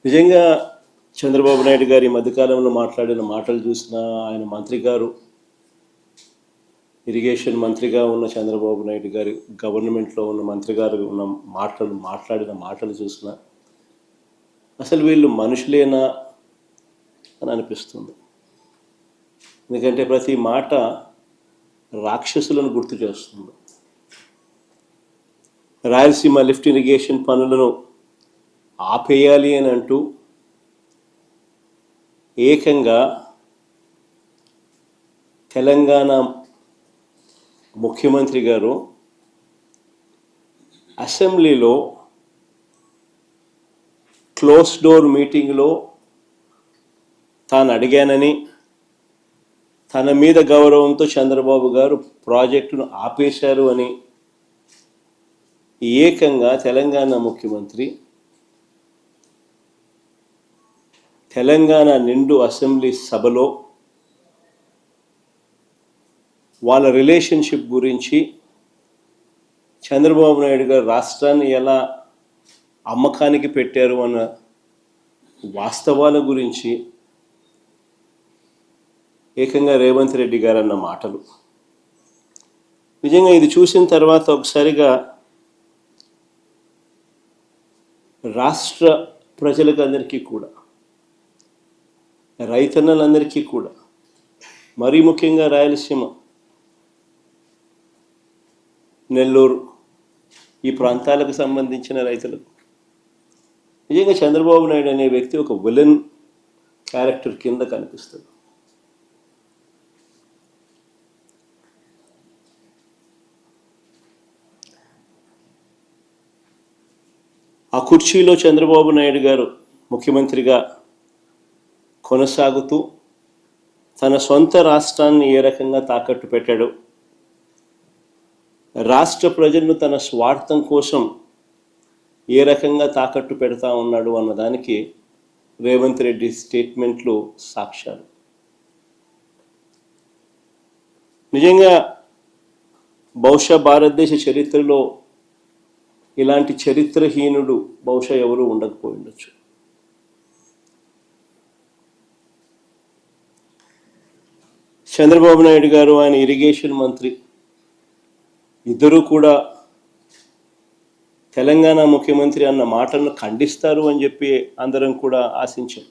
నిజంగా చంద్రబాబు నాయుడు గారి మధ్యకాలంలో మాట్లాడిన మాటలు చూసినా, ఆయన మంత్రి గారు ఇరిగేషన్ మంత్రిగా ఉన్న చంద్రబాబు నాయుడు గారి గవర్నమెంట్లో ఉన్న మంత్రి గారు ఉన్న మాట్లాడిన మాటలు చూసినా అసలు వీళ్ళు మనుషులేనా అని అనిపిస్తుంది. ఎందుకంటే ప్రతి మాట రాక్షసులను గుర్తు చేస్తుంది. రాయలసీమ లిఫ్ట్ ఇరిగేషన్ పనులను ఆపేయాలి అని అంటూ ఏకంగా తెలంగాణ ముఖ్యమంత్రి గారు అసెంబ్లీలో క్లోజ్ డోర్ మీటింగ్లో తాను అడిగానని, తన మీద గౌరవంతో చంద్రబాబు గారు ప్రాజెక్టును ఆపేశారు అని ఏకంగా తెలంగాణ ముఖ్యమంత్రి తెలంగాణ నిండు అసెంబ్లీ సభలో వాళ్ళ రిలేషన్షిప్ గురించి, చంద్రబాబు నాయుడు గారు రాష్ట్రాన్ని ఎలా అమ్మకానికి పెట్టారు అన్న వాస్తవాల గురించి ఏకంగా రేవంత్ రెడ్డి గారు అన్న మాటలు నిజంగా ఇది చూసిన తర్వాత ఒకసారిగా రాష్ట్ర ప్రజలకు అందరికీ కూడా, రైతన్నలందరికీ కూడా, మరీ ముఖ్యంగా రాయలసీమ, నెల్లూరు ఈ ప్రాంతాలకు సంబంధించిన రైతులకు నిజంగా చంద్రబాబు నాయుడు అనే వ్యక్తి ఒక విలన్ క్యారెక్టర్ కింద కనిపిస్తుంది. ఆ కుర్చీలో చంద్రబాబు నాయుడు గారు ముఖ్యమంత్రిగా కొనసాగుతూ తన సొంత రాష్ట్రాన్ని ఏ రకంగా తాకట్టు పెట్టాడు, రాష్ట్ర ప్రజలను తన స్వార్థం కోసం ఏ రకంగా తాకట్టు పెడతా ఉన్నాడు అన్నదానికి రేవంత్ రెడ్డి స్టేట్మెంట్లు సాక్ష్యాలు. నిజంగా బహుశా భారతదేశ చరిత్రలో ఇలాంటి చరిత్రహీనుడు బహుశా ఎవరు ఉండకపోయి ఉండొచ్చు. చంద్రబాబు నాయుడు గారు, ఆయన ఇరిగేషన్ మంత్రి ఇద్దరూ కూడా తెలంగాణ ముఖ్యమంత్రి అన్న మాటలను ఖండిస్తారు అని చెప్పి అందరం కూడా ఆశించాం.